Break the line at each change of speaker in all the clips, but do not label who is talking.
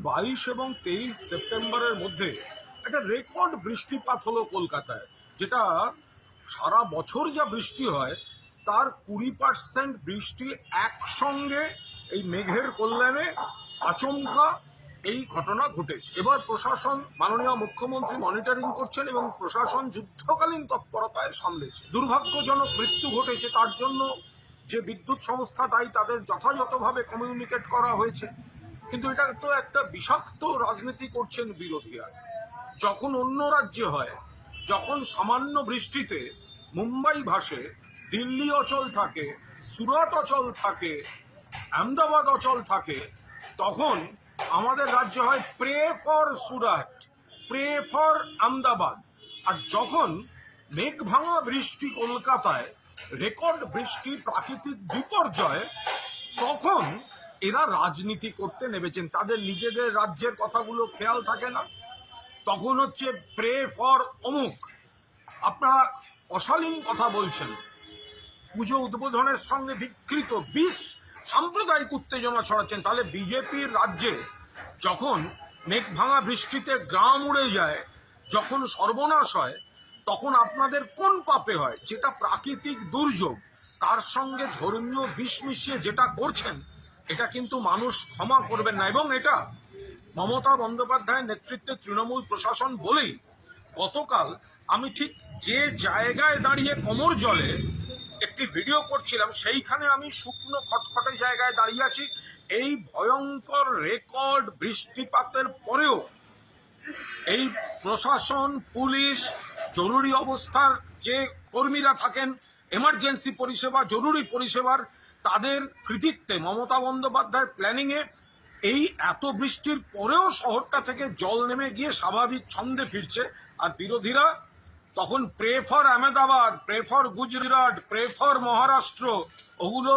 22 এবং 23 সেপ্টেম্বরের মধ্যে একটা রেকর্ড বৃষ্টিপাত হলো কলকাতায়, যেটা সারা বছর যা বৃষ্টি হয় তার 20% বৃষ্টি একসঙ্গে এই মেঘের কল্যাণে আচমকা এই ঘটনা ঘটেছে। এবার প্রশাসন, মাননীয় মুখ্যমন্ত্রী মনিটরিং করছেন এবং প্রশাসন যুদ্ধকালীন তৎপরতায় সামলেছে। দুর্ভাগ্যজনক মৃত্যু ঘটেছে, তার জন্য যে বিদ্যুৎ সংস্থা দায়ী তাদের যথাযথভাবে কমিউনিকেট করা হয়েছে, কিন্তু এটা তো একটা বিষাক্ত রাজনীতি করছেন বিরোধীরা। যখন অন্য রাজ্যে হয়, যখন সামান্য বৃষ্টিতে মুম্বাই ভাসে, দিল্লি অচল থাকে, সুরাট অচল থাকে, আহমেদাবাদ অচল থাকে, তখন আমাদের রাজ্য হয় pray for Surat, pray for Ahmedabad. আর যখন মেঘ ভাঙা বৃষ্টি কলকাতায়, রেকর্ড বৃষ্টি, প্রাকৃতিক বিপর্যয়, তখন এরা রাজনীতি করতে নেমেছেন। তাদের নিজেদের রাজ্যের কথাগুলো খেয়াল থাকে না, তখন হচ্ছে প্রে ফর অমুক। আপনারা অশালীন কথা বলছেন, পুজো উদ্বোধনের সঙ্গে বিকৃত বিষ সাম্প্রদায়িক উত্তেজনা ছড়াচ্ছেন। তাহলে বিজেপির রাজ্যে যখন মেঘ ভাঙা বৃষ্টিতে গ্রাম উড়ে যায়, যখন সর্বনাশ হয়, তখন আপনাদের কোন পাপে হয়? যেটা প্রাকৃতিক দুর্যোগ, তার সঙ্গে ধর্মীয় বিষ মিশিয়ে যেটা করছেন, এটা কিন্তু মানুষ ক্ষমা করবেন না। এবং এটা মমতা বন্দ্যোপাধ্যায়ের নেতৃত্বে তৃণমূল প্রশাসন বলেই গতকাল আমি ঠিক যে জায়গায় দাঁড়িয়ে কোমর জলে একটি ভিডিও করছিলাম, সেইখানে আমি শুকনো খটখটে জায়গায় দাঁড়িয়ে আছি। এই ভয়ঙ্কর রেকর্ড বৃষ্টিপাতের পরেও এই প্রশাসন, পুলিশ, জরুরি অবস্থার যে কর্মীরা থাকেন, এমার্জেন্সি পরিষেবা, জরুরি পরিষেবার, তাদের কৃতিত্বে, মমতা বন্দ্যোপাধ্যায়ের প্ল্যানিংয়ে এই এত বৃষ্টির পরেও শহরটা থেকে জল নেমে গিয়ে স্বাভাবিক ছন্দে ফিরছে। আর বিরোধীরা তখন pray for Ahmedabad, pray for Gujarat, pray for Maharashtra, ওগুলো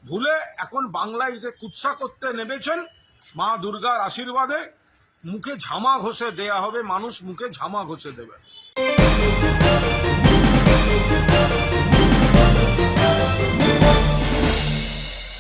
ভুলে এখন বাংলায় কুৎসা করতে নেমেছেন। মা দুর্গার আশীর্বাদে মুখে ঝামা ঘষে দেয়া হবে, মানুষ মুখে ঝামা ঘষে দেবে।